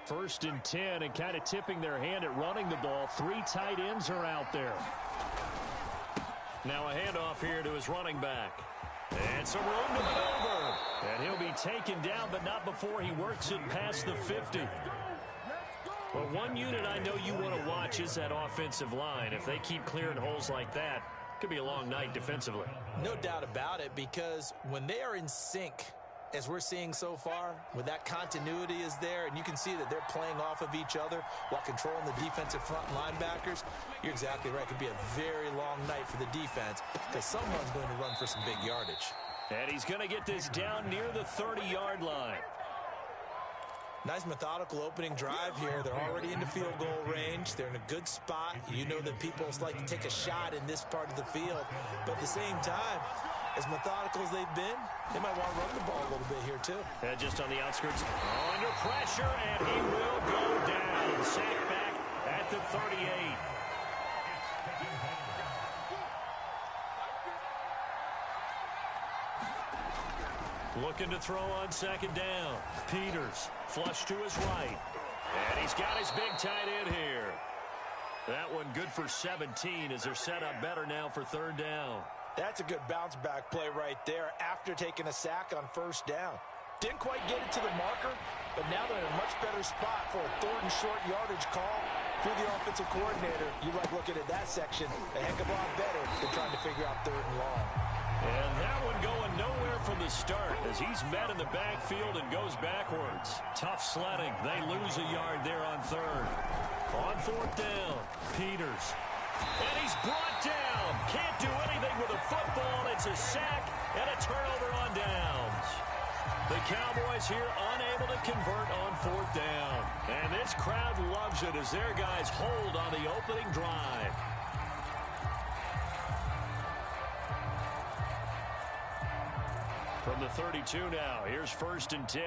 First and 10, and kind of tipping their hand at running the ball. 3 tight ends are out there. Now a handoff here to his running back. And some room to maneuver. And he'll be taken down, but not before he works it past the 50. Well, one unit I know you want to watch is that offensive line. If they keep clearing holes like that, it could be a long night defensively. No doubt about it, because when they are in sync, as we're seeing so far, when that continuity is there, and you can see that they're playing off of each other while controlling the defensive front linebackers, you're exactly right. It could be a very long night for the defense because someone's going to run for some big yardage. And he's going to get this down near the 30-yard line. Nice methodical opening drive here. They're already into field goal range. They're in a good spot. You know that people like to take a shot in this part of the field. But at the same time, as methodical as they've been, they might want to run the ball a little bit here too. Just on the outskirts. Under pressure, and he will go down. Sacked back at the 38. Looking to throw on second down. Peters, flush to his right. And he's got his big tight end here. That one good for 17 as they're set up better now for third down. That's a good bounce-back play right there after taking a sack on first down. Didn't quite get it to the marker, but now they're in a much better spot for a third and short yardage call through the offensive coordinator. You like looking at that section a heck of a lot better than trying to figure out third and long. And that one going nowhere from the start as he's met in the backfield and goes backwards. Tough sledding. They lose a yard there on third. On fourth down, Peters. And he's brought down. Can't do anything with a football. It's a sack and a turnover on downs. The Cowboys here unable to convert on fourth down. And this crowd loves it as their guys hold on the opening drive. From the 32 now, here's first and 10.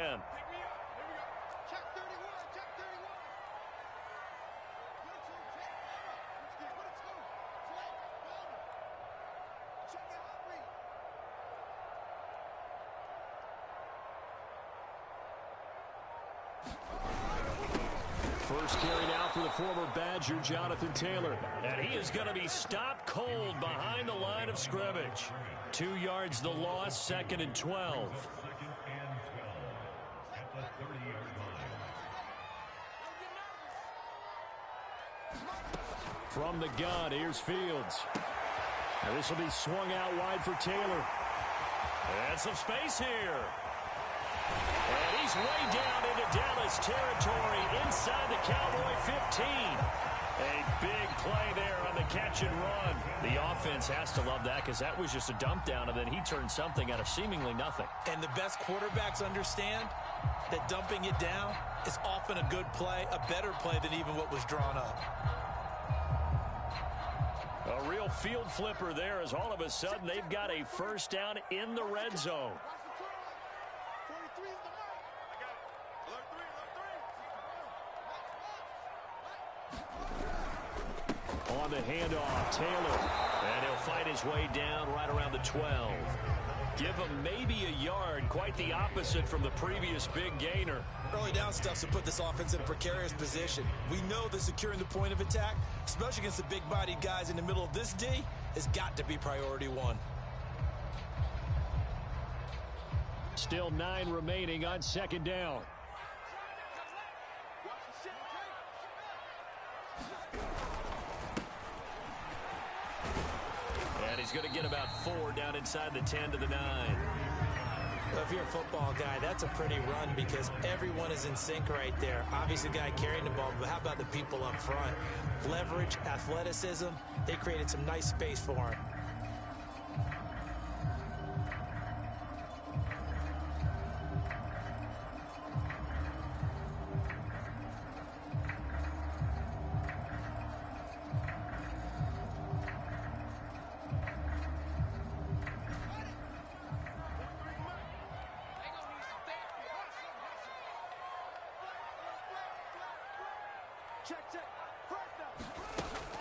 First carry now for the former Badger, Jonathan Taylor. And he is going to be stopped cold behind the line of scrimmage. 2 yards the loss, second and 12. From the gun, here's Fields. And this will be swung out wide for Taylor. And some space here. And he's way down into Dallas territory inside the Cowboy 15. A big play there on the catch and run. The offense has to love that because that was just a dump down, and then he turned something out of seemingly nothing. And the best quarterbacks understand that dumping it down is often a good play, a better play than even what was drawn up. A real field flipper there as all of a sudden they've got a first down in the red zone. On the handoff, Taylor. And he'll fight his way down right around the 12. Give him maybe a yard, quite the opposite from the previous big gainer. Early down stuff's to put this offense in a precarious position. We know that securing the point of attack, especially against the big-bodied guys in the middle of this D, has got to be priority one. Still 9 remaining on second down. And he's going to get about 4 down inside the 10 to the 9. Well, if you're a football guy, that's a pretty run because everyone is in sync right there. Obviously, the guy carrying the ball, but how about the people up front? Leverage, athleticism, they created some nice space for him.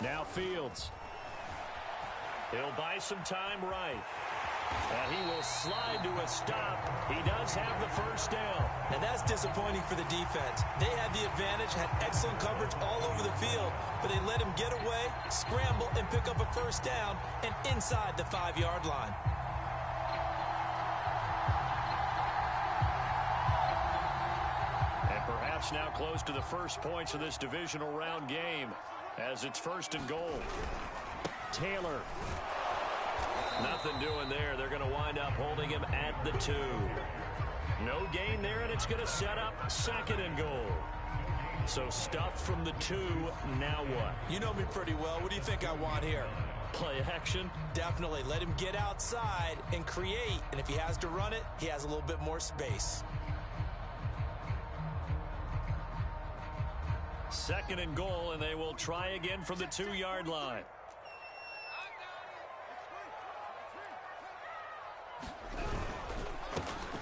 Now Fields. He'll buy some time right. And he will slide to a stop. He does have the first down. And that's disappointing for the defense. They had the advantage. advantage, had excellent coverage all over the field, but they let him get away, scramble, and pick up a first down, and inside the 5-yard line. And perhaps now close to the first points of this divisional round game as it's 1st and goal. Taylor. Nothing doing there. They're going to wind up holding him at the 2. No gain there, and it's going to set up 2nd and goal. So stuffed from the 2, now what? You know me pretty well. What do you think I want here? Play action? Definitely. Let him get outside and create. And if he has to run it, he has a little bit more space. 2nd and goal, and they will try again from the 2-yard line.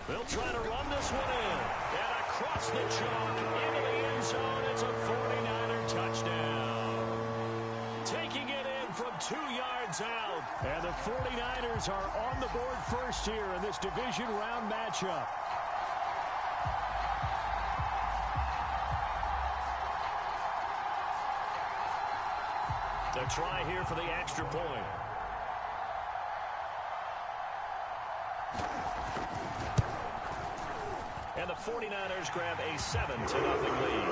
They'll try to run this one in. And across the chalk into the end zone. It's a 49er touchdown. Taking it in from 2 yards out. And the 49ers are on the board first here in this division round matchup. A try here for the extra point. And the 49ers grab a 7-0 lead.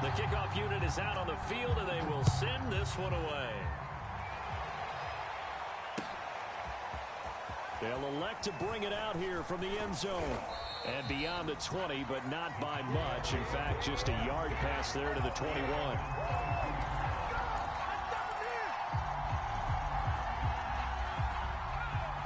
The kickoff unit is out on the field, and they will send this one away. They'll elect to bring it out here from the end zone. And beyond the 20, but not by much. In fact, just a yard pass there to the 21.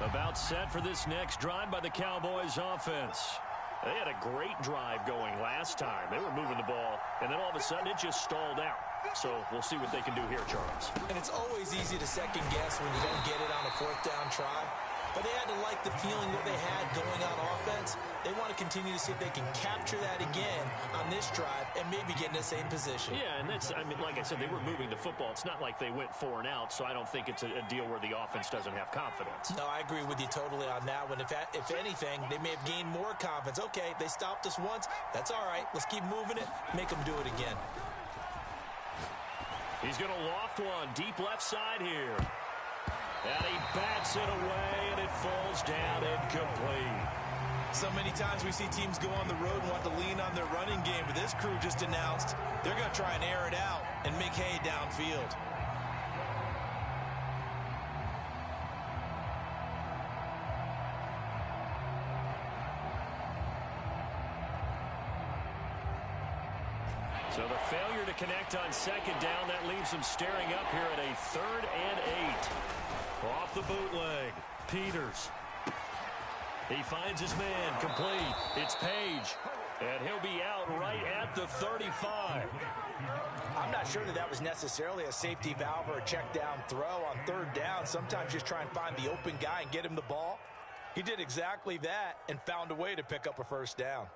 About set for this next drive by the Cowboys offense. They had a great drive going last time. They were moving the ball, and then all of a sudden it just stalled out. So we'll see what they can do here, Charles. And it's always easy to second guess when you don't get it on a 4th down try. But they had to like the feeling that they had going on offense. They want to continue to see if they can capture that again on this drive and maybe get in the same position. Yeah, and that's, I mean, like I said, they were moving the football. It's not like they went 4 and out, so I don't think it's a deal where the offense doesn't have confidence. No, I agree with you totally on that one. If anything, they may have gained more confidence. Okay, they stopped us once. That's all right. Let's keep moving it. Make them do it again. He's going to loft one deep left side here. And he bats it away, and it falls down incomplete. So many times we see teams go on the road and want to lean on their running game, but this crew just announced they're going to try and air it out and make hay downfield. So the failure to connect on 2nd down, that leaves them staring up here at a 3rd and 8. Off the bootleg, Peters. He finds his man, complete. It's Page, and he'll be out right at the 35. I'm not sure that was necessarily a safety valve or a check down throw on 3rd down. Sometimes just try and find the open guy and get him the ball. He did exactly that and found a way to pick up a 1st down.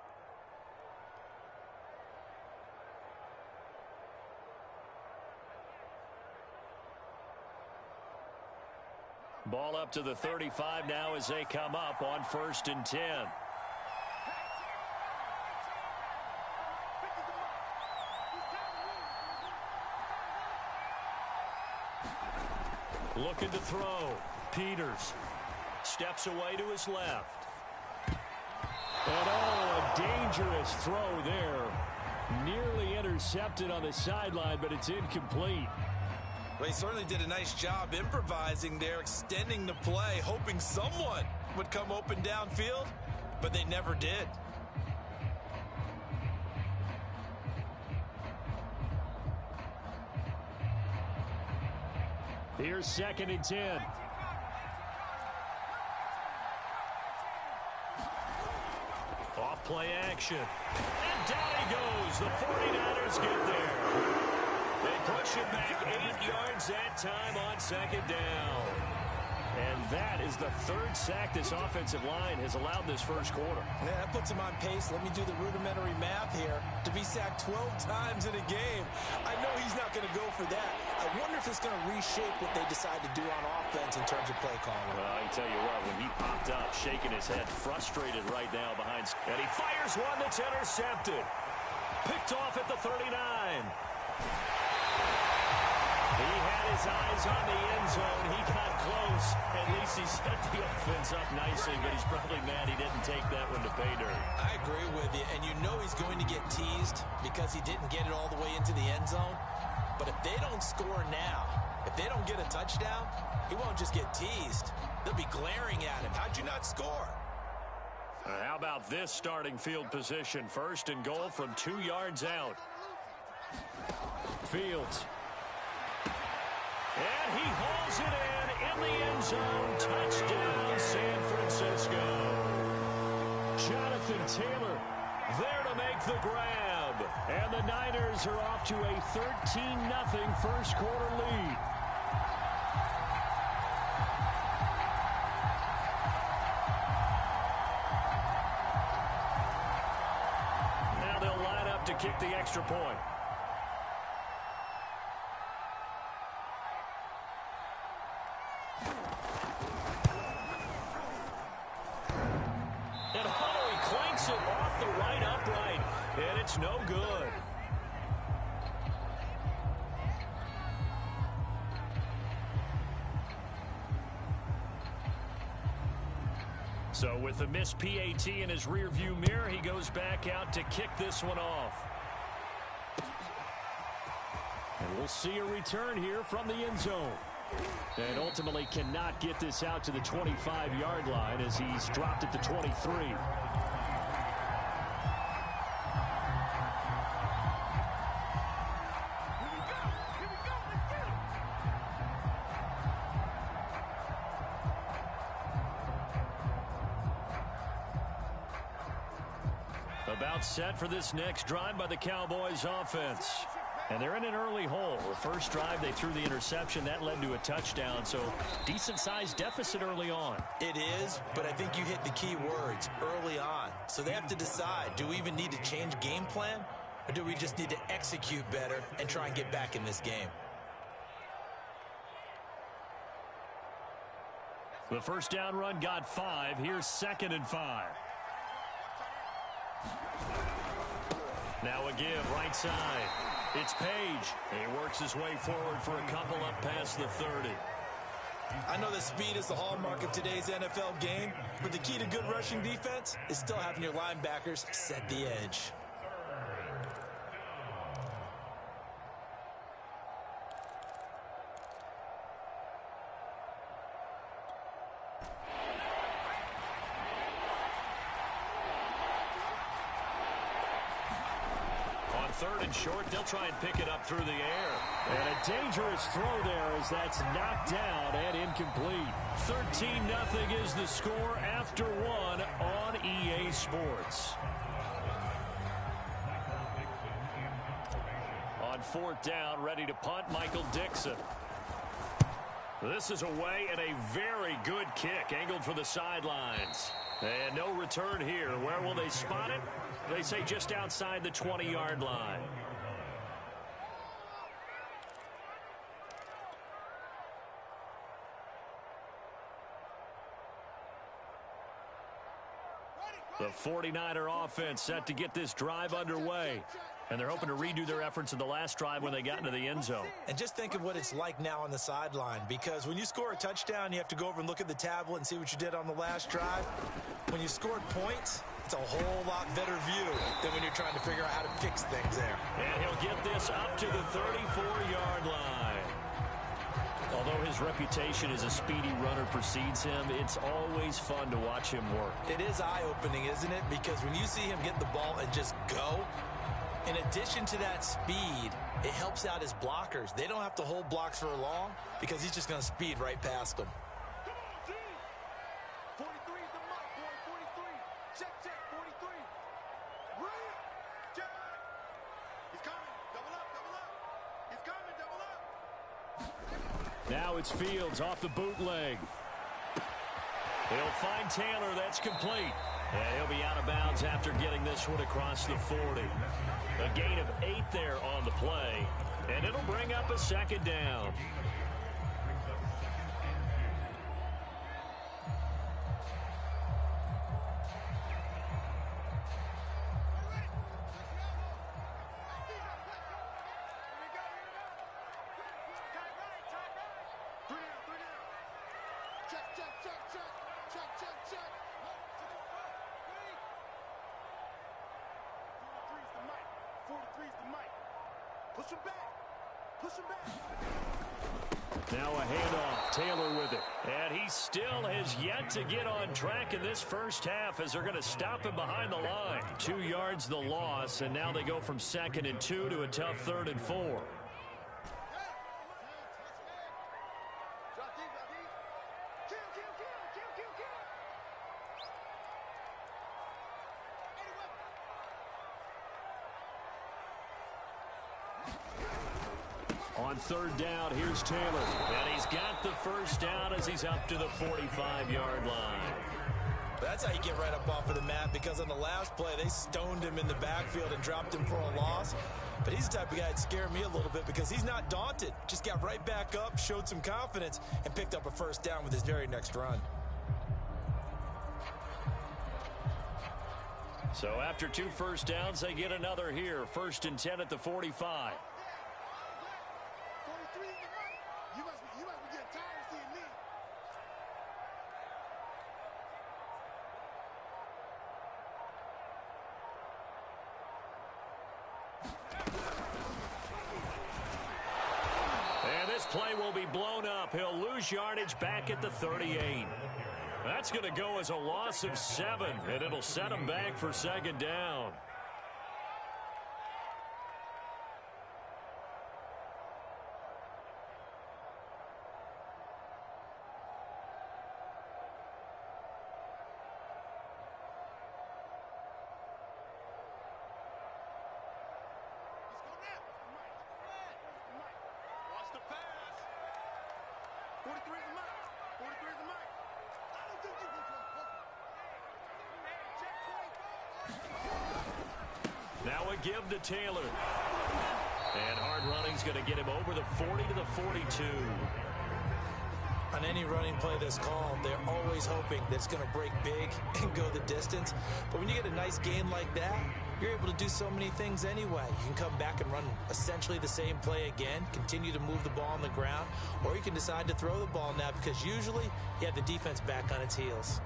Ball up to the 35 now as they come up on 1st and 10. Looking to throw. Peters steps away to his left. And a dangerous throw there. Nearly intercepted on the sideline, but it's incomplete. Well, he certainly did a nice job improvising there, extending the play, hoping someone would come open downfield, but they never did. Here's 2nd and 10. Off play action. And down he goes. The 49ers get there. They push it back 8 yards that time on 2nd down. And that is the 3rd sack this offensive line has allowed this first quarter. Yeah, that puts him on pace. Let me do the rudimentary math here. To be sacked 12 times in a game, I know he's not going to go for that. I wonder if it's going to reshape what they decide to do on offense in terms of play calling. Well, I tell you what, when he popped up, shaking his head, frustrated right now behind, and he fires one that's intercepted. Picked off at the 39. He had his eyes on the end zone. He got close. At least he set the offense up nicely, but he's probably mad he didn't take that one to pay dirt. I agree with you, and you know he's going to get teased because he didn't get it all the way into the end zone. But if they don't score now, if they don't get a touchdown, he won't just get teased. They'll be glaring at him. How'd you not score? How about this starting field position? First and goal from 2 yards out. Fields. And he hauls it in the end zone. Touchdown, San Francisco. Jonathan Taylor there to make the grab. And the Niners are off to a 13-0 first quarter lead. Now they'll line up to kick the extra point. Off the right upright, and it's no good. So with the missed PAT in his rearview mirror, he goes back out to kick this one off. And we'll see a return here from the end zone. And ultimately cannot get this out to the 25-yard line as he's dropped at the 23. About set for this next drive by the Cowboys offense. And they're in an early hole. The first drive, they threw the interception. That led to a touchdown, so decent-sized deficit early on. It is, but I think you hit the key words, early on. So they have to decide, do we even need to change game plan, or do we just need to execute better and try and get back in this game? The first down run got 5. Here's 2nd and 5. Now a give, right side. It's Page. He works his way forward for a couple up past the 30. I know that speed is the hallmark of today's NFL game, but the key to good rushing defense is still having your linebackers set the edge. Third and short, they'll try and pick it up through the air. And a dangerous throw there as that's knocked down and incomplete. 13-0 is the score after 1 on EA Sports. On 4th down, ready to punt, Michael Dixon. This is away and a very good kick, angled for the sidelines. And no return here. Where will they spot it? They say just outside the 20-yard line. The 49er offense set to get this drive underway. And they're hoping to redo their efforts in the last drive when they got into the end zone. And just think of what it's like now on the sideline, because when you score a touchdown, you have to go over and look at the tablet and see what you did on the last drive. When you scored points, it's a whole lot better view than when you're trying to figure out how to fix things there. And he'll get this up to the 34-yard line. Although his reputation as a speedy runner precedes him, it's always fun to watch him work. It is eye-opening, isn't it? Because when you see him get the ball and just go, in addition to that speed, it helps out his blockers. They don't have to hold blocks for long because he's just going to speed right past them. 43 is the mark, boy. 43. Check, 43. Right. Check. He's coming. Double up. He's coming. Double up. Now it's Fields off the bootleg. He'll find Taylor. That's complete. And he'll be out of bounds after getting this one across the 40. A gain of 8 there on the play. And it'll bring up a second down. Push him back. Push him back. Now a handoff. Taylor with it. And he still has yet to get on track in this first half as they're going to stop him behind the line. 2 yards the loss, and now they go from 2nd and 2 to a tough 3rd and 4. On 3rd down, here's Taylor. And he's got the first down as he's up to the 45-yard line. That's how you get right up off of the mat, because on the last play, they stoned him in the backfield and dropped him for a loss. But he's the type of guy that scared me a little bit because he's not daunted. Just got right back up, showed some confidence, and picked up a first down with his very next run. So after 2 first downs, they get another here. 1st and 10 at the 45. Play will be blown up. He'll lose yardage back at the 38. That's going to go as a loss of 7, and it'll set him back for 2nd down. Now a give to Taylor. And hard running's going to get him over the 40 to the 42. On any running play that's called, they're always hoping that it's going to break big and go the distance. But when you get a nice gain like that, you're able to do so many things anyway. You can come back and run essentially the same play again, continue to move the ball on the ground, or you can decide to throw the ball now because usually you have the defense back on its heels.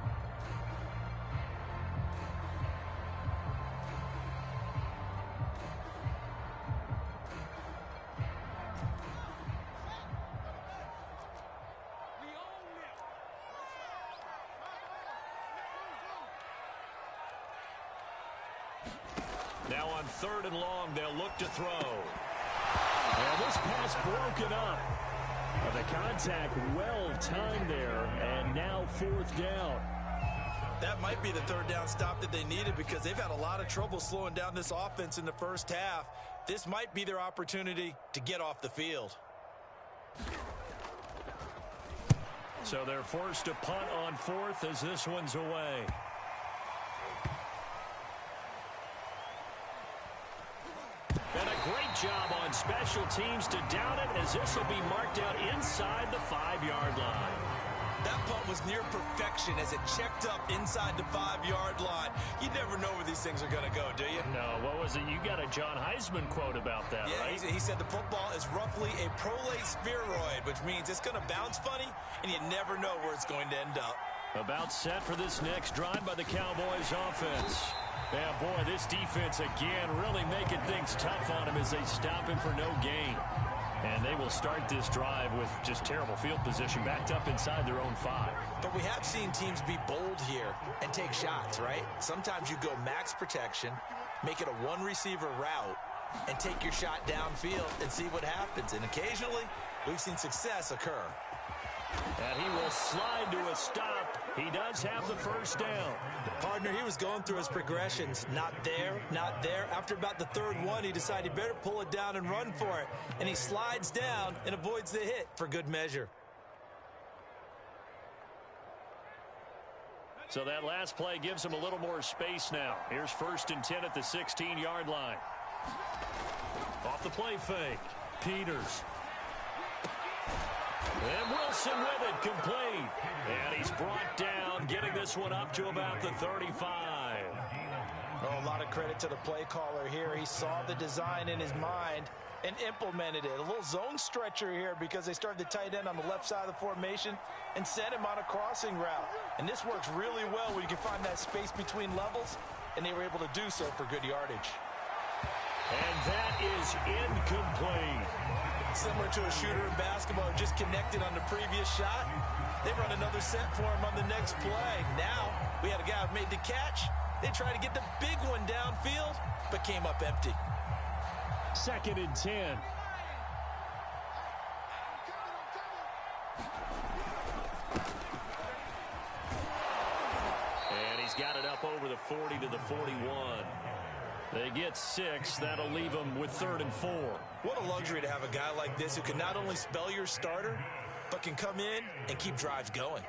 Now on 3rd and long, they'll look to throw. And this pass broken up. The contact well timed there, and now 4th down. That might be the 3rd down stop that they needed because they've had a lot of trouble slowing down this offense in the first half. This might be their opportunity to get off the field. So they're forced to punt on 4th as this one's away. And a great job on special teams to down it as this will be marked out inside the 5-yard line. That punt was near perfection as it checked up inside the 5-yard line. You never know where these things are going to go, do you? No, what was it? You got a John Heisman quote about that, yeah, right? He said the football is roughly a prolate spheroid, which means it's going to bounce funny, and you never know where it's going to end up. About set for this next drive by the Cowboys offense. Yeah, boy, this defense again really making things tough on him as they stop him for no gain. And they will start this drive with just terrible field position backed up inside their own 5. But we have seen teams be bold here and take shots, right? Sometimes you go max protection, make it a 1-receiver route, and take your shot downfield and see what happens. And occasionally, we've seen success occur. And he will slide to a stop. He does have the first down. Partner, he was going through his progressions. Not there, not there. After about the 3rd one, he decided he better pull it down and run for it. And he slides down and avoids the hit for good measure. So that last play gives them a little more space now. Here's 1st and 10 at the 16-yard line. Off the play fake. Peters. And Wilson with it, complete. And he's brought down, getting this one up to about the 35. Oh, a lot of credit to the play caller here. He saw the design in his mind and implemented it. A little zone stretcher here because they started the tight end on the left side of the formation and sent him on a crossing route. And this works really well where you can find that space between levels, and they were able to do so for good yardage. And that is incomplete. Similar to a shooter in basketball who just connected on the previous shot. They run another set for him on the next play. Now, we had a guy who made the catch. They tried to get the big one downfield, but came up empty. 2nd and 10. And he's got it up over the 40 to the 41. They get 6. That'll leave them with 3rd and 4. What a luxury to have a guy like this who can not only spell your starter, but can come in and keep drives going.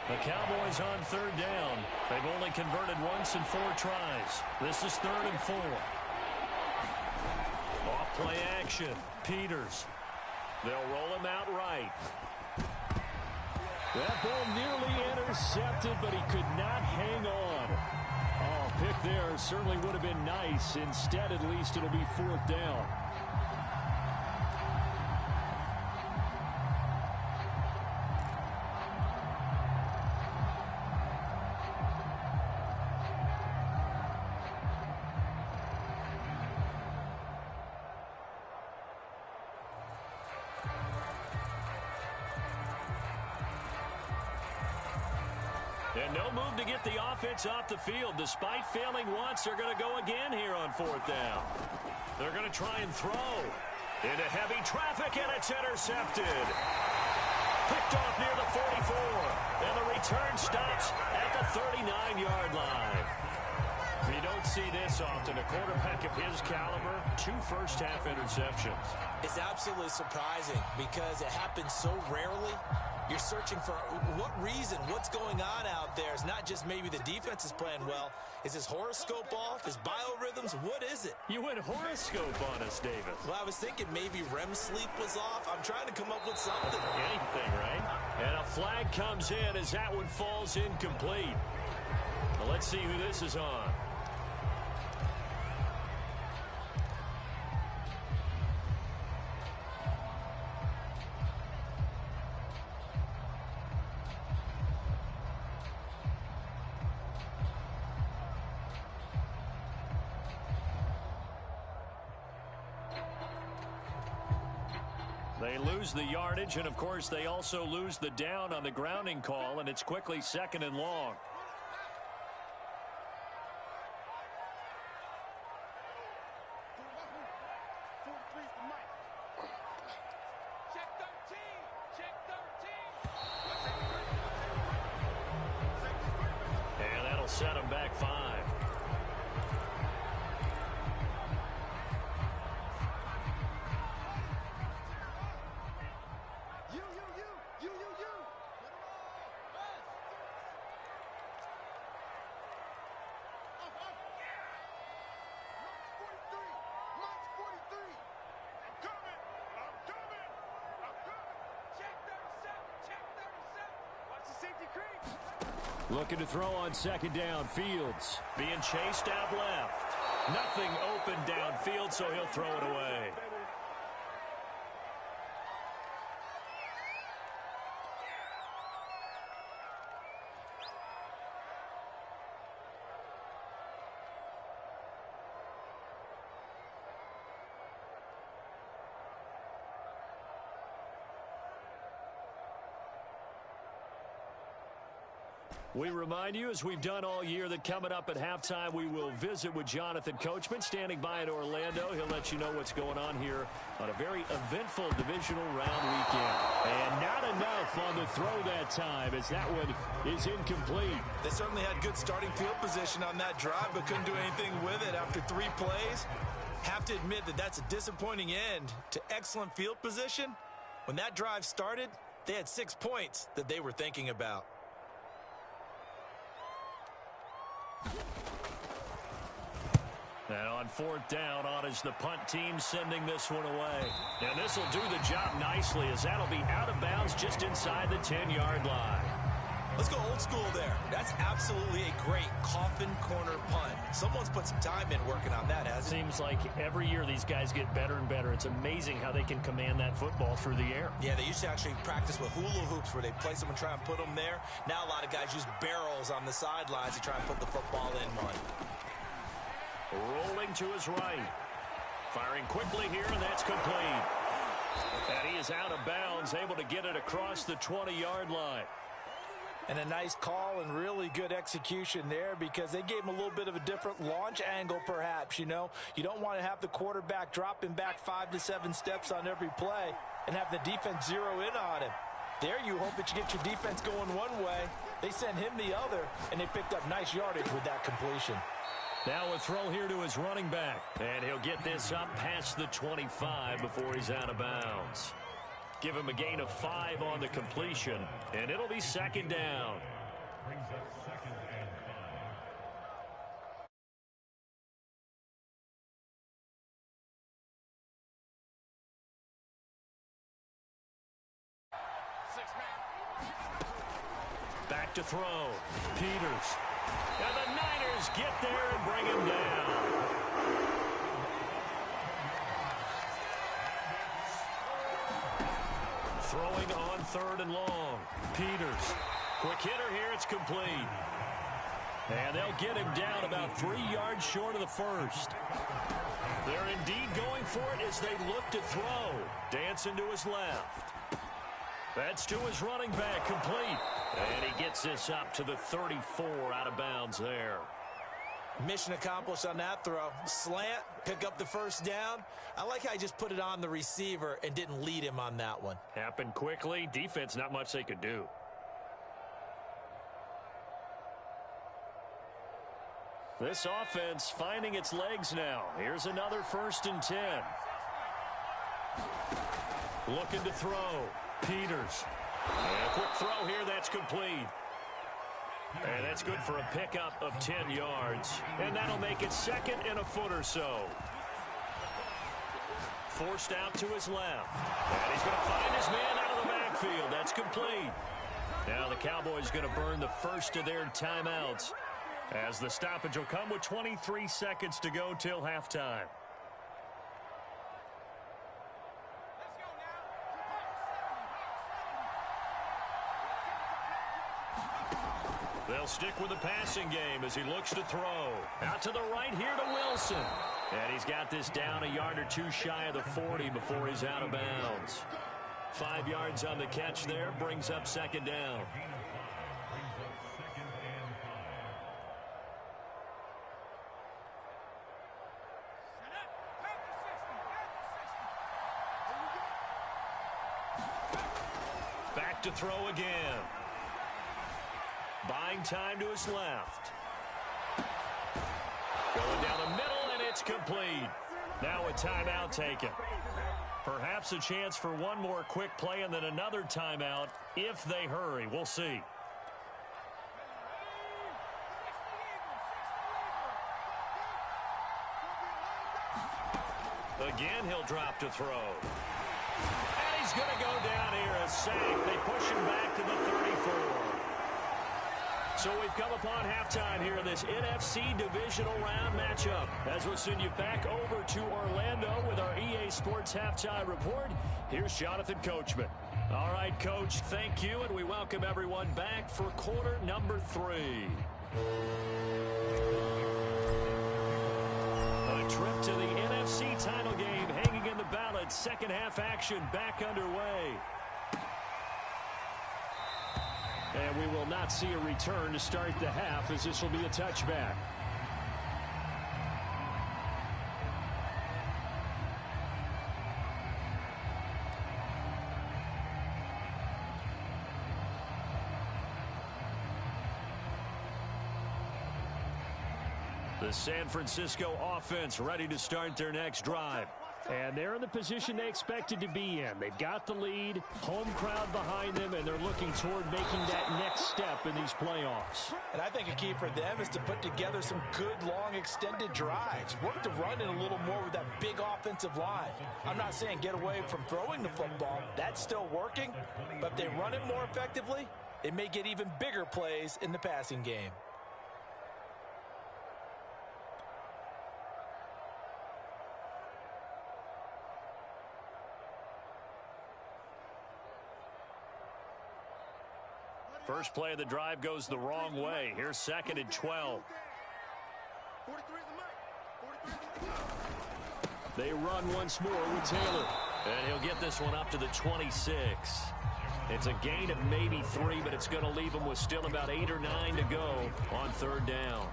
The Cowboys on 3rd down. They've only converted once in 4 tries. This is 3rd and 4. Off play action. Peters. They'll roll him out right. That ball nearly intercepted, but he could not hang on. Oh, pick there certainly would have been nice. Instead, at least, it'll be 4th down. And no move to get the offense off the field. Despite failing once, they're going to go again here on 4th down. They're going to try and throw into heavy traffic, and it's intercepted. Picked off near the 44. And the return stops at the 39-yard line. You don't see this often. A quarterback of his caliber, 2 first-half interceptions. It's absolutely surprising because it happens so rarely. You're searching for what reason, what's going on out there. It's not just maybe the defense is playing well. Is his horoscope off? His biorhythms? What is it? You went horoscope on us, David. Well, I was thinking maybe REM sleep was off. I'm trying to come up with something. Anything, right? And a flag comes in as that one falls incomplete. Well, let's see who this is on. They lose the yardage, and, of course, they also lose the down on the grounding call, and it's quickly 2nd and long. Check 13. Check 13. And that'll set them back 5. Looking to throw on 2nd down. Fields being chased out left. Nothing open downfield, so he'll throw it away. We remind you, as we've done all year, that coming up at halftime, we will visit with Jonathan Coachman, standing by in Orlando. He'll let you know what's going on here on a very eventful divisional round weekend. And not enough on the throw that time, as that one is incomplete. They certainly had good starting field position on that drive, but couldn't do anything with it after 3 plays. Have to admit that that's a disappointing end to excellent field position. When that drive started, they had 6 points that they were thinking about. And on fourth down, on is the punt team sending this one away. And this will do the job nicely, as that'll be out of bounds just inside the 10-yard line. Let's go old school there. That's absolutely a great coffin corner punt. Someone's put some time in working on that, hasn't it? Seems like every year these guys get better and better. It's amazing how they can command that football through the air. Yeah, they used to actually practice with hula hoops where they place them and try and put them there. Now a lot of guys use barrels on the sidelines to try and put the football in one. Rolling to his right. Firing quickly here, and that's complete. And he is out of bounds, able to get it across the 20-yard line. And a nice call and really good execution there, because they gave him a little bit of a different launch angle, perhaps. You know, you don't want to have the quarterback dropping back 5 to 7 steps on every play and have the defense zero in on him. There you hope that you get your defense going one way. They send him the other, and they picked up nice yardage with that completion. Now a throw here to his running back. And he'll get this up past the 25 before he's out of bounds. Give him a gain of 5 on the completion, and it'll be second down. Brings up second and 5. Back to throw. Peters. And the Niners get there and bring him down. Throwing on 3rd and long. Peters. Quick hitter here. It's complete. And they'll get him down about 3 yards short of the first. They're indeed going for it as they look to throw. Dancing to his left. That's to his running back, complete. And he gets this up to the 34, out of bounds there. Mission accomplished on that throw. Slant, pick up the first down. I like how he just put it on the receiver and didn't lead him on that one. Happened quickly. Defense, not much they could do. This offense finding its legs now. Here's another 1st and 10. Looking to throw. Peters. And a quick throw here. That's complete. And that's good for a pickup of 10 yards. And that'll make it 2nd and a foot or so. Forced out to his left. And he's going to find his man out of the backfield. That's complete. Now the Cowboys going to burn the first of their timeouts, as the stoppage will come with 23 seconds to go till halftime. They'll stick with the passing game as he looks to throw. Out to the right here to Wilson. And he's got this down a yard or two shy of the 40 before he's out of bounds. 5 yards on the catch there, brings up 2nd down. Back to throw again. Buying time to his left. Going down the middle, and it's complete. Now a timeout taken. Perhaps a chance for one more quick play and then another timeout if they hurry. We'll see. Again, he'll drop to throw. And he's going to go down here, a sack. They push him back to the 34. So we've come upon halftime here in this NFC Divisional Round matchup, as we'll send you back over to Orlando with our EA Sports Halftime Report. Here's Jonathan Coachman. All right, Coach, thank you, and we welcome everyone back for quarter number 3. A trip to the NFC title game hanging in the balance. Second half action back underway. And we will not see a return to start the half, as this will be a touchback. The San Francisco offense ready to start their next drive. And they're in the position they expected to be in. They've got the lead, home crowd behind them, and they're looking toward making that next step in these playoffs. And I think a key for them is to put together some good, long, extended drives. Work the run in a little more with that big offensive line. I'm not saying get away from throwing the football. That's still working. But if they run it more effectively, they may get even bigger plays in the passing game. First play of the drive goes the wrong way. Here's 2nd and 12. They run once more with Taylor. And he'll get this one up to the 26. It's a gain of maybe 3, but it's going to leave him with still about 8 or 9 to go on 3rd down.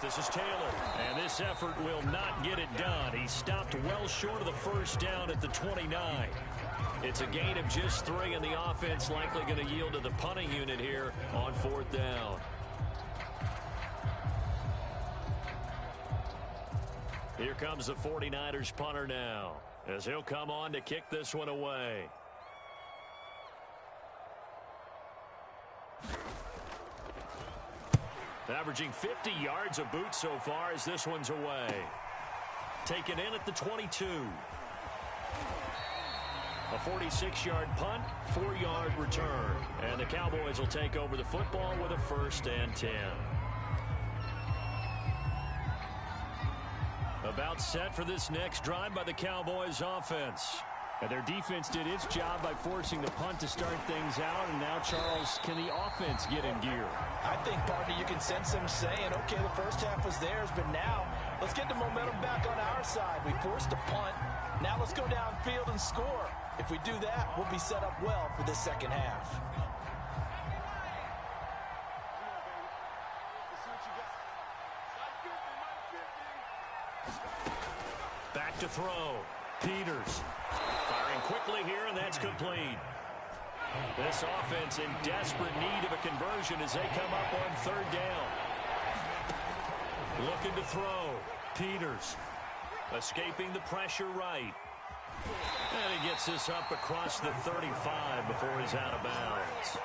This is Taylor, and this effort will not get it done. He stopped well short of the first down at the 29. It's a gain of just 3, and the offense likely going to yield to the punting unit here on 4th down. Here comes the 49ers punter now, as he'll come on to kick this one away. Averaging 50 yards a boot so far as this one's away. Taken in at the 22. A 46-yard punt, 4-yard return. And the Cowboys will take over the football with a 1st and 10. About set for this next drive by the Cowboys offense. And their defense did its job by forcing the punt to start things out. And now, Charles, can the offense get in gear? I think, partner, you can sense them saying, okay, the first half was theirs, but now let's get the momentum back on our side. We forced a punt. Now let's go downfield and score. If we do that, we'll be set up well for this second half. Back to throw. Peters. Firing quickly here, and that's complete. This offense in desperate need of a conversion as they come up on 3rd down. Looking to throw. Peters. Escaping the pressure right. And he gets this up across the 35 before he's out of bounds.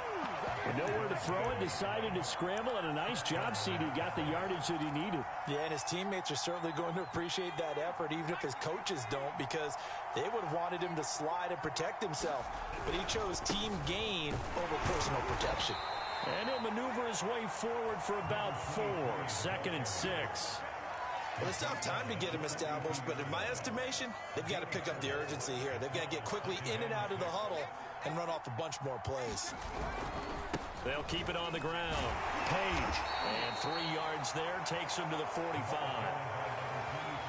With nowhere to throw it, decided to scramble, and a nice job, CD. Got the yardage that he needed. Yeah, and his teammates are certainly going to appreciate that effort, even if his coaches don't, because they would have wanted him to slide and protect himself. But he chose team gain over personal protection. And he'll maneuver his way forward for about 4. 2nd and 6. Well, it's not time to get him established, but in my estimation, they've got to pick up the urgency here. They've got to get quickly in and out of the huddle and run off a bunch more plays. They'll keep it on the ground. Page. And 3 yards there takes him to the 45.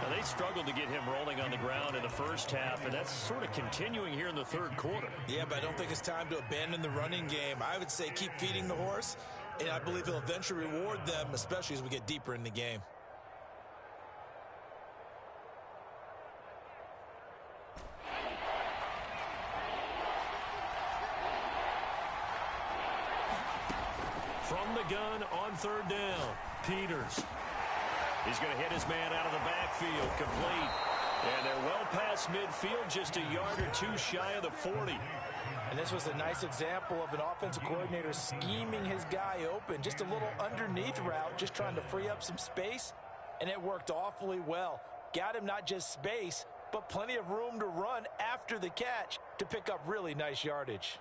Now, they struggled to get him rolling on the ground in the first half, and that's sort of continuing here in the 3rd quarter. Yeah, but I don't think it's time to abandon the running game. I would say keep feeding the horse, and I believe he'll eventually reward them, especially as we get deeper in the game. From the gun on 3rd down, Peters. He's going to hit his man out of the backfield, complete. And they're well past midfield, just a yard or 2 shy of the 40. And this was a nice example of an offensive coordinator scheming his guy open. Just a little underneath route, just trying to free up some space. And it worked awfully well. Got him not just space, but plenty of room to run after the catch to pick up really nice yardage.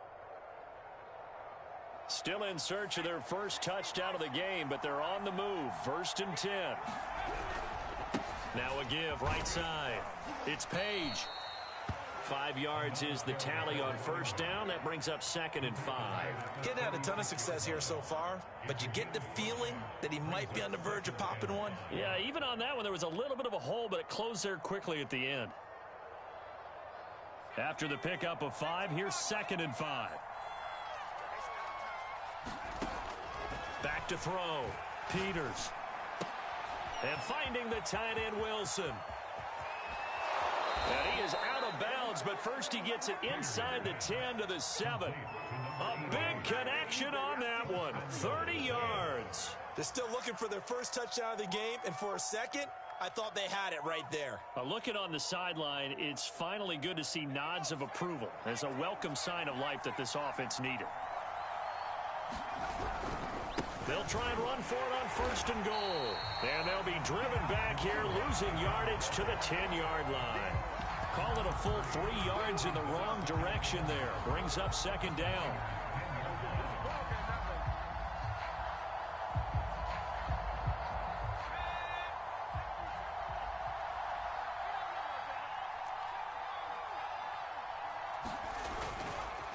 Still in search of their first touchdown of the game, but they're on the move. 1st and 10. Now a give right side. It's Page. 5 yards is the tally on 1st down. That brings up 2nd and 5. Getting had a ton of success here so far, but you get the feeling that he might be on the verge of popping one. Yeah, even on that one, there was a little bit of a hole, but it closed there quickly at the end. After the pickup of 5, here's 2nd and 5. Back to throw. Peters. And finding the tight end, Wilson. And he is out of bounds, but first he gets it inside the 10 to the 7. A big connection on that one. 30 yards. They're still looking for their first touchdown of the game, and for a second, I thought they had it right there. Looking on the sideline, it's finally good to see nods of approval as a welcome sign of life that this offense needed. They'll try and run for it on first and goal. And they'll be driven back here, losing yardage to the 10-yard line. Call it a full 3 yards in the wrong direction there. Brings up second down.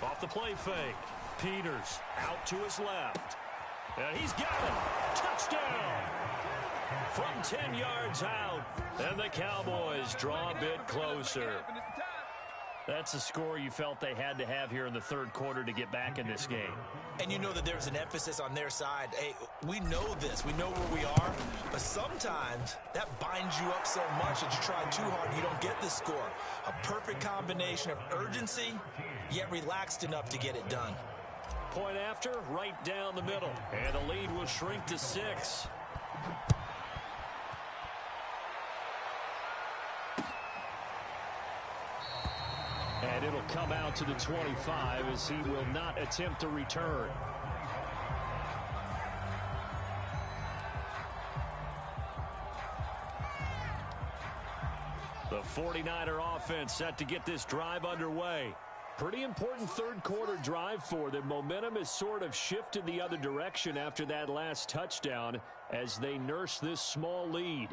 Off the play fake. Peters out to his left. And he's got him. Touchdown. From 10 yards out. And the Cowboys draw a bit closer. That's a score you felt they had to have here in the third quarter to get back in this game. And you know that there's an emphasis on their side. Hey, we know this. We know where we are. But sometimes that binds you up so much that you try too hard and you don't get the score. A perfect combination of urgency, yet relaxed enough to get it done. Point after, right down the middle. And the lead will shrink to 6. And it'll come out to the 25 as he will not attempt to return. The 49er offense set to get this drive underway. Pretty important third quarter drive for them. Momentum has sort of shifted the other direction after that last touchdown as they nurse this small lead.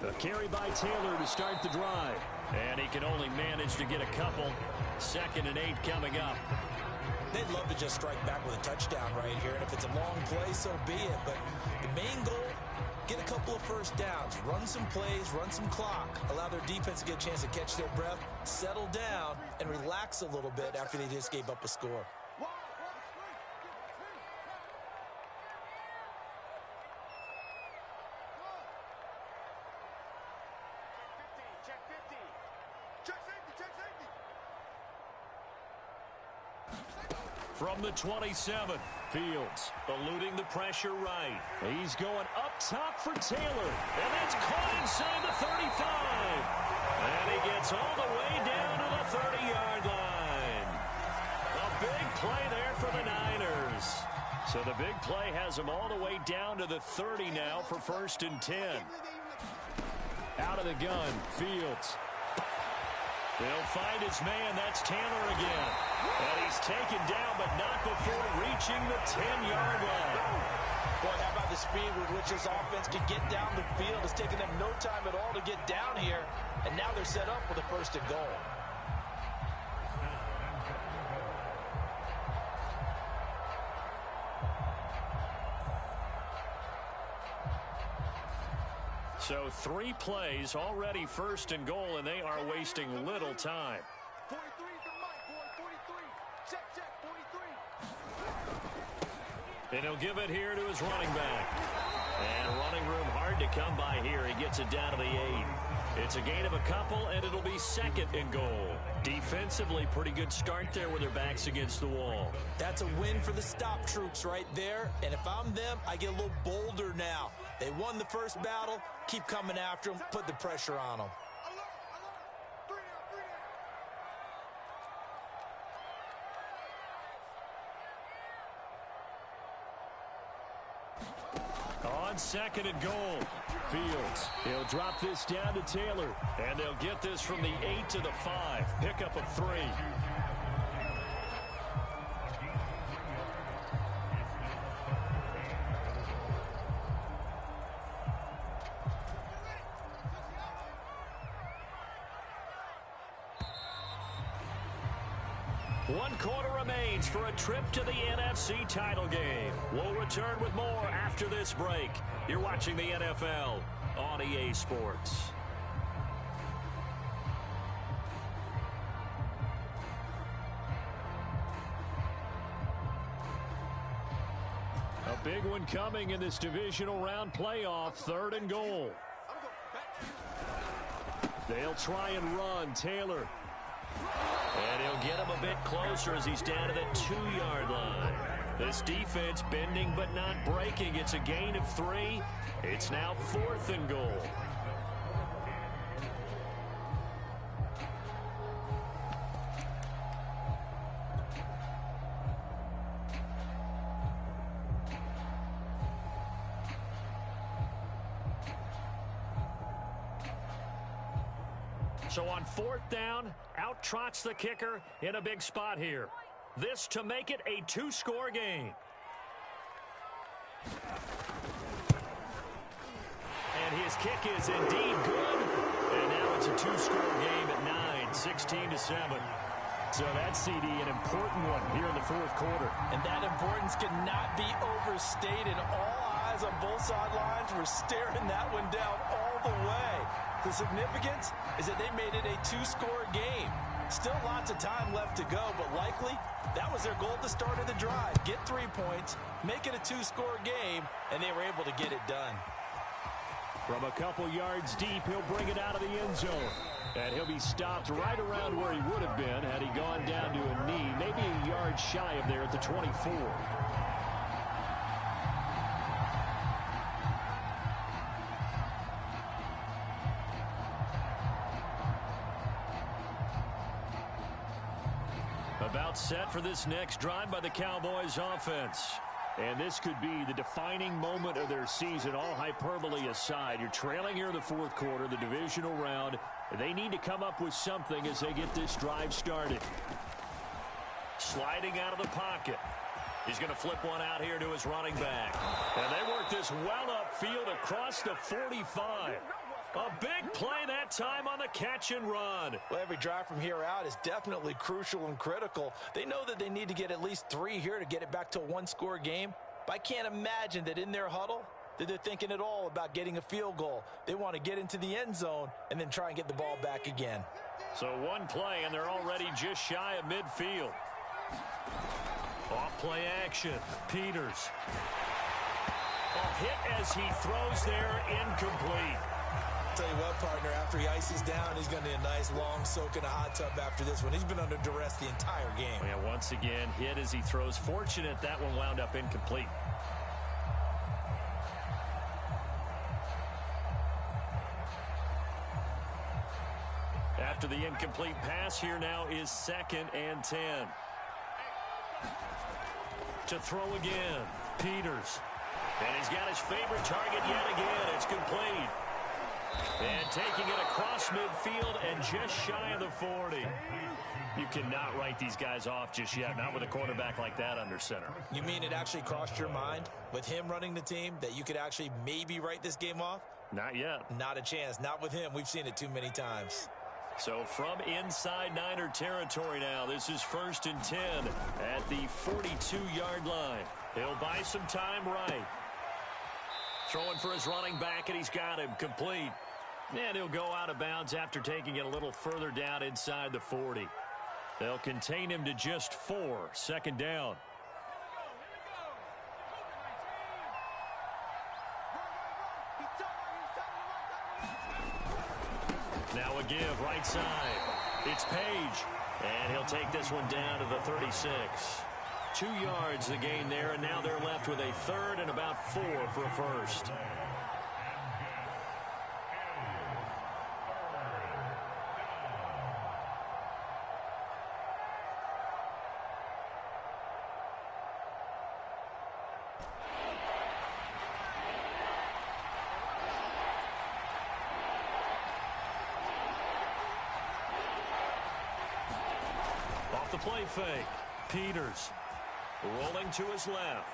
A carry by Taylor to start the drive. And he can only manage to get a couple. 2nd and 8 coming up. They'd love to just strike back with a touchdown right here. And if it's a long play, so be it. But the main goal, get a couple of first downs. Run some plays, run some clock. Allow their defense to get a chance to catch their breath, settle down, and relax a little bit after they just gave up a score. From the 27, Fields eluding the pressure right. He's going up top for Taylor. And that's caught inside the 35. And he gets all the way down to the 30-yard line. A big play there for the Niners. So the big play has him all the way down to the 30 now for 1st and 10. Out of the gun, Fields. He'll find his man. That's Taylor again. And he's taken down, but not before reaching the 10-yard line. Boy, how about the speed with which this offense can get down the field? It's taken them no time at all to get down here. And now they're set up for the 1st and goal. So 3 plays, already 1st and goal, and they are wasting little time. 43 to Mike, boy, 43. Check, 43. And he'll give it here to his running back. And running room hard to come by here. He gets it down to the 8. It's a gain of a couple, and it'll be 2nd and goal. Defensively, pretty good start there with their backs against the wall. That's a win for the stop troops right there. And if I'm them, I get a little bolder now. They won the first battle. Keep coming after them. Put the pressure on them. On 2nd and goal, Fields. He'll drop this down to Taylor. And they'll get this from the 8 to the 5. Pickup of 3. One quarter remains for a trip to the NFC title game. We'll return with more after this break. You're watching the NFL on EA Sports. big one coming in this divisional round playoff, 3rd and goal. They'll try and run. Taylor. And he'll get him a bit closer as he's down to the 2-yard line. This defense bending but not breaking. It's a gain of 3. It's now 4th and goal. So on 4th down, out trots the kicker in a big spot here. This to make it a 2-score game. And his kick is indeed good. And now it's a 2-score game at 9, 16-7. So that CD, an important one here in the 4th quarter. And that importance cannot be overstated. All eyes on both sidelines were staring that one down all the way. The significance is that they made it a 2-score game. Still lots of time left to go, but likely that was their goal at the start of the drive. Get 3 points, make it a 2-score game, and they were able to get it done. From a couple yards deep, he'll bring it out of the end zone. And he'll be stopped right around where he would have been had he gone down to a knee, maybe a yard shy of there at the 24. About set for this next drive by the Cowboys offense. And this could be the defining moment of their season, all hyperbole aside. You're trailing here in the 4th quarter, the divisional round. They need to come up with something as they get this drive started. Sliding out of the pocket. He's going to flip one out here to his running back. And they work this well upfield across the 45. A big play that time on the catch and run. Well, every drive from here out is definitely crucial and critical. They know that they need to get at least 3 here to get it back to a 1-score game. But I can't imagine that in their huddle that they're thinking at all about getting a field goal. They want to get into the end zone and then try and get the ball back again. So one play, and they're already just shy of midfield. Off play action. Peters. A hit as he throws there, incomplete. Tell you what, partner, after he ices down, he's going to need a nice long soak in a hot tub after this one. He's been under duress the entire game. Yeah, once again, hit as he throws. Fortunate that one wound up incomplete. After the incomplete pass, here now is 2nd and 10. To throw again, Peters. And he's got his favorite target yet again. It's complete. And taking it across midfield and just shy of the 40. You cannot write these guys off just yet, not with a quarterback like that under center. You mean it actually crossed your mind with him running the team that you could actually maybe write this game off? Not yet. Not a chance. Not with him. We've seen it too many times. So from inside Niner territory now, this is 1st and 10 at the 42-yard line. He'll buy some time right. Throwing for his running back, and he's got him complete. And he'll go out of bounds after taking it a little further down inside the 40. They'll contain him to just 4. 2nd down. Now a give right side. It's Page. And he'll take this one down to the 36. 2 yards the gain there, and now they're left with a 3rd and about 4 for a first. Off the play fake, Peters. Rolling to his left.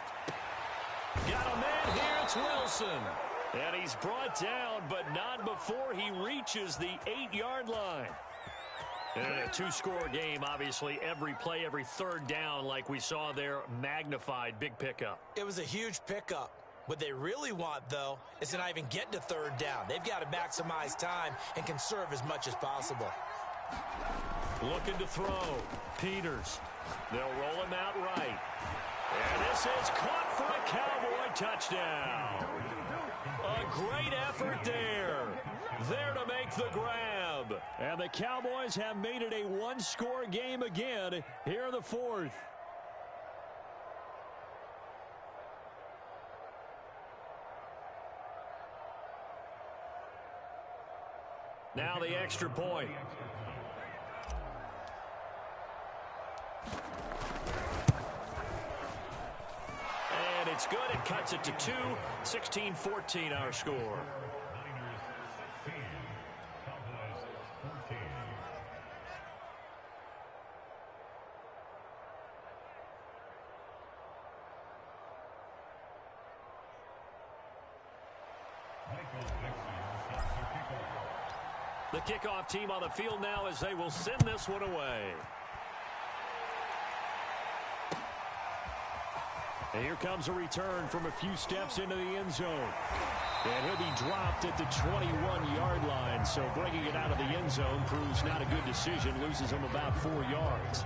Got a man here, it's Wilson. And he's brought down, but not before he reaches the 8-yard line. And in a 2-score game, obviously, every play, every 3rd down, like we saw there, magnified. Big pickup. It was a huge pickup. What they really want, though, is to not even get to 3rd down. They've got to maximize time and conserve as much as possible. Looking to throw. Peters. They'll roll him out right. And this is caught for a Cowboy touchdown. A great effort there. There to make the grab. And the Cowboys have made it a one-score game again here in the fourth. Now the extra point. And it's good. It cuts it to 2. 16-14 our score. Niners 16, Cowboys 14. The kickoff team on the field now as they will send this one away. And here comes a return from a few steps into the end zone. And he'll be dropped at the 21-yard line. So bringing it out of the end zone proves not a good decision. Loses him about 4 yards.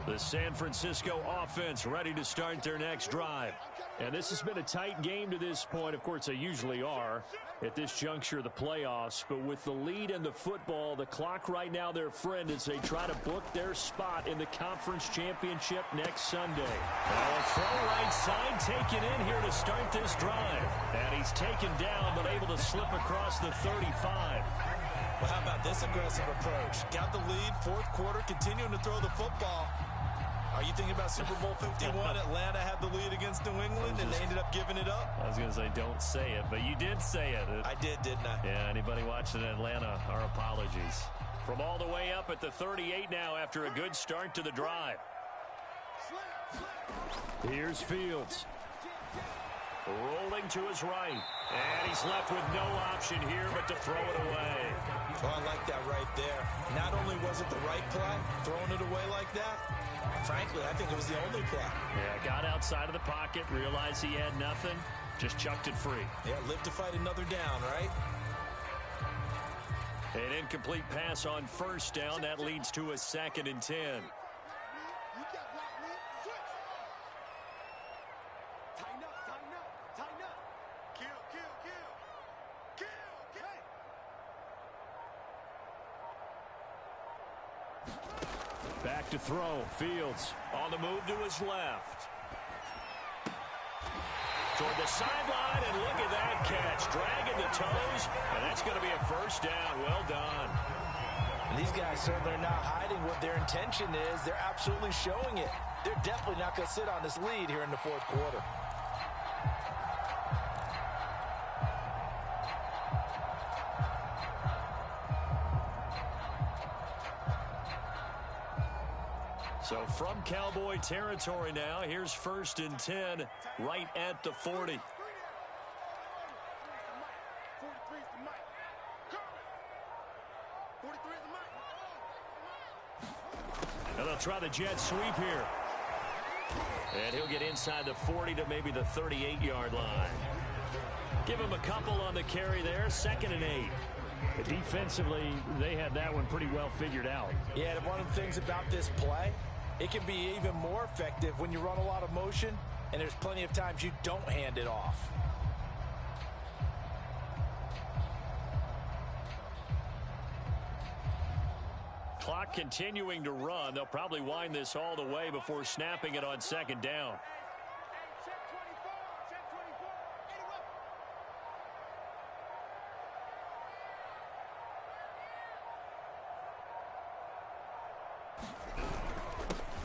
The San Francisco offense ready to start their next drive. And this has been a tight game to this point. Of course, they usually are at this juncture of the playoffs. But with the lead and the football, the clock right now their friend as they try to book their spot in the conference championship next Sunday. Now a throw right side taken in here to start this drive. And he's taken down but able to slip across the 35. Well, how about this aggressive approach? Got the lead, fourth quarter, continuing to throw the football. Are you thinking about Super Bowl 51? Atlanta had the lead against New England, and they ended up giving it up? I was going to say, don't say it, but you did say it. I did, didn't I? Yeah, anybody watching Atlanta, our apologies. From all the way up at the 38 now after a good start to the drive. Here's Fields. Rolling to his right. And he's left with no option here but to throw it away. Well, I like that right there. Not only was it the right play, throwing it away like that, frankly, I think it was the only play. Yeah, got outside of the pocket, realized he had nothing, just chucked it free. Yeah, live to fight another down, right? An incomplete pass on first down. That leads to a 2nd and 10. Back to throw. Fields on the move to his left. Toward the sideline, and look at that catch. Dragging the toes, and that's going to be a first down. Well done. And these guys certainly are not hiding what their intention is. They're absolutely showing it. They're definitely not going to sit on this lead here in the fourth quarter. So from Cowboy territory now, here's 1st and 10 right at the 40. And they'll try the jet sweep here. And he'll get inside the 40 to maybe the 38-yard line. Give him a couple on the carry there, 2nd and 8. Defensively, they had that one pretty well figured out. Yeah, and one of the things about this play, it can be even more effective when you run a lot of motion, and there's plenty of times you don't hand it off. Clock continuing to run. They'll probably wind this all the way before snapping it on 2nd down.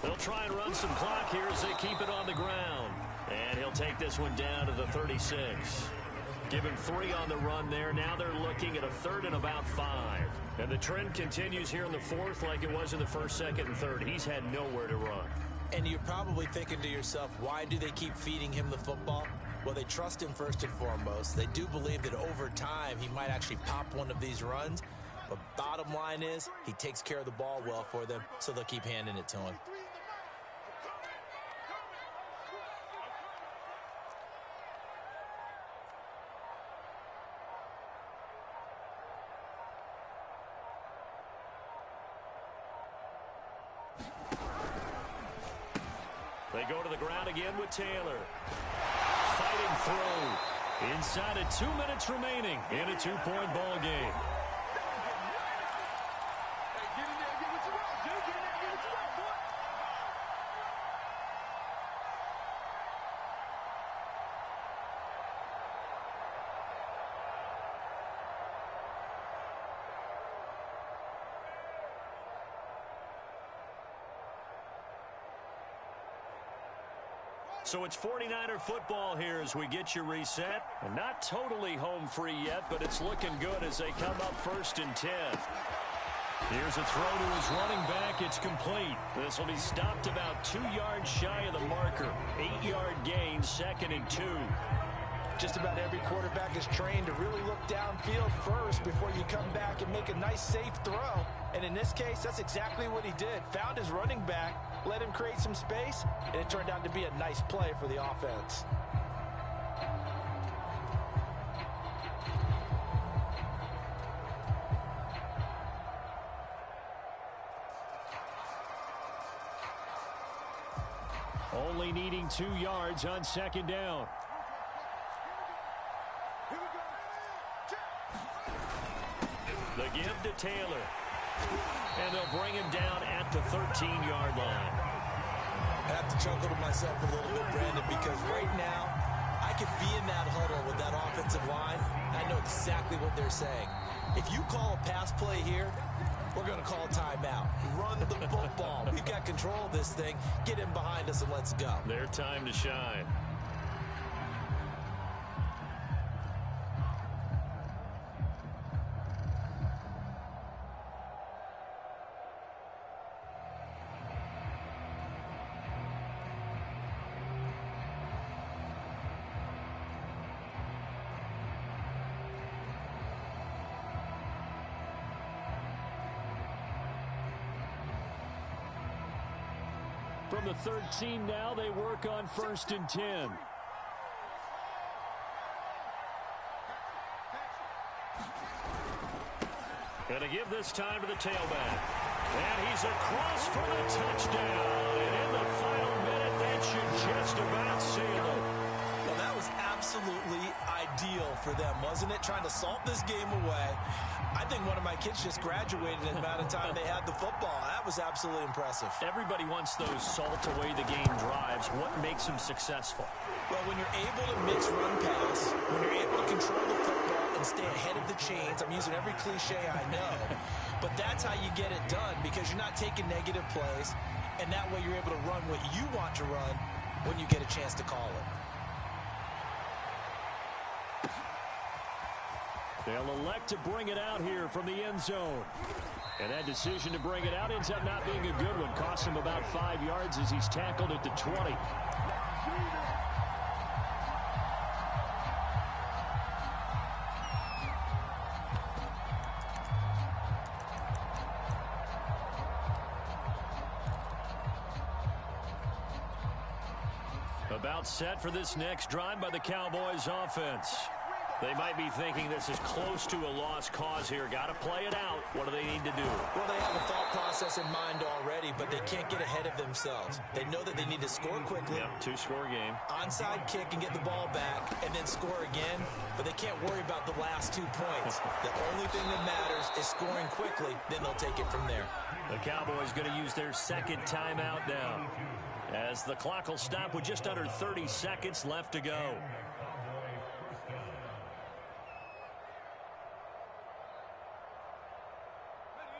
They'll try and run some clock here as they keep it on the ground. And he'll take this one down to the 36. Give him 3 on the run there. Now they're looking at a 3rd and about 5. And the trend continues here in the 4th like it was in the 1st, 2nd, and 3rd. He's had nowhere to run. And you're probably thinking to yourself, why do they keep feeding him the football? Well, they trust him first and foremost. They do believe that over time he might actually pop one of these runs. But bottom line is he takes care of the ball well for them, so they'll keep handing it to him. They go to the ground again with Taylor. Fighting through. Inside of 2 minutes remaining in a 2-point ball game. So it's 49er football here as we get you reset. And not totally home free yet, but it's looking good as they come up 1st and 10. Here's a throw to his running back. It's complete. This will be stopped about 2 yards shy of the marker. 8-yard gain, 2nd and 2. Just about every quarterback is trained to really look downfield first before you come back and make a nice, safe throw. And in this case, that's exactly what he did. Found his running back, let him create some space, and it turned out to be a nice play for the offense. Only needing 2 yards on 2nd down. The give to Taylor. And they'll bring him down at the 13-yard line. I have to chuckle to myself a little bit, Brandon, because right now I could be in that huddle with that offensive line. I know exactly what they're saying. If you call a pass play here, we're going to call a timeout. Run the football. We've got control of this thing. Get in behind us and let's go. Their time to shine. From the 13 now, they work on 1st and 10. And to give this time to the tailback. And he's across for the touchdown. And in the final minute, that should just about seal it. Well, that was absolutely ideal for them, wasn't it? Trying to salt this game away. I think one of my kids just graduated in the amount of time they had the football. That was absolutely impressive. Everybody wants those salt away the game drives. What makes them successful? Well, when you're able to mix run pass, when you're able to control the football and stay ahead of the chains, I'm using every cliche I know, but that's how you get it done because you're not taking negative plays, and that way you're able to run what you want to run when you get a chance to call it. They'll elect to bring it out here from the end zone. And that decision to bring it out ends up not being a good one. Costs him about 5 yards as he's tackled at the 20. About set for this next drive by the Cowboys offense. They might be thinking this is close to a lost cause here. Got to play it out. What do they need to do? Well, they have a thought process in mind already, but they can't get ahead of themselves. They know that they need to score quickly. Yep, 2-score game. Onside kick and get the ball back and then score again, but they can't worry about the last 2 points. The only thing that matters is scoring quickly, then they'll take it from there. The Cowboys going to use their 2nd timeout now, as the clock will stop with just under 30 seconds left to go.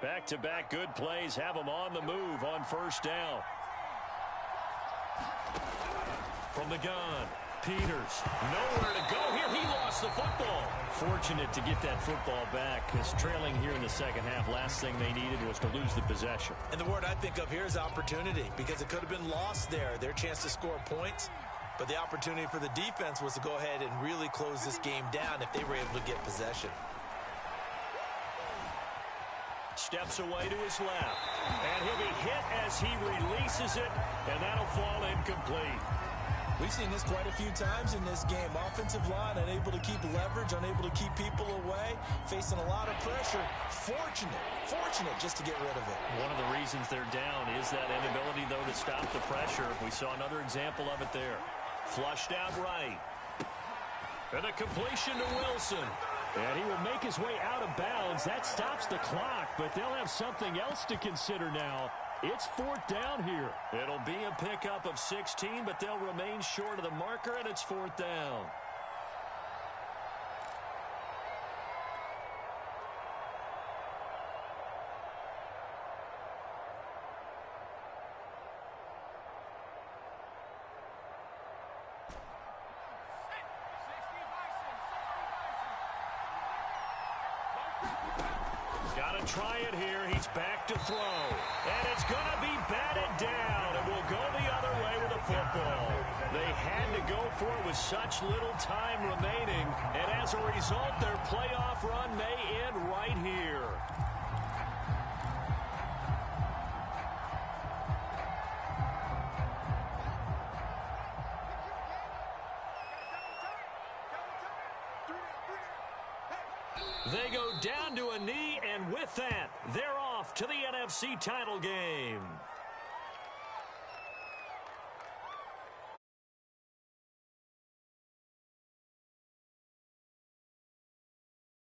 Back-to-back good plays have them on the move on 1st down. From the gun, Peters. Nowhere to go here. He lost the football. Fortunate to get that football back, because trailing here in the 2nd half, last thing they needed was to lose the possession. And the word I think of here is opportunity, because it could have been lost there. Their chance to score points, but the opportunity for the defense was to go ahead and really close this game down if they were able to get possession. Steps away to his left. And he'll be hit as he releases it, and that'll fall incomplete. We've seen this quite a few times in this game. Offensive line unable to keep leverage, unable to keep people away, facing a lot of pressure. Fortunate just to get rid of it. One of the reasons they're down is that inability, though, to stop the pressure. We saw another example of it there. Flushed out right. And a completion to Wilson. And he will make his way out of bounds. That stops the clock, but they'll have something else to consider now. It's 4th down here. It'll be a pickup of 16, but they'll remain short of the marker, and it's 4th down. Got to try it here. He's back to throw. And it's going to be batted down. And will go the other way with the football. They had to go for it with such little time remaining. And as a result, their playoff run may end right here. They go down to a knee, and with that, they're off to the NFC title game.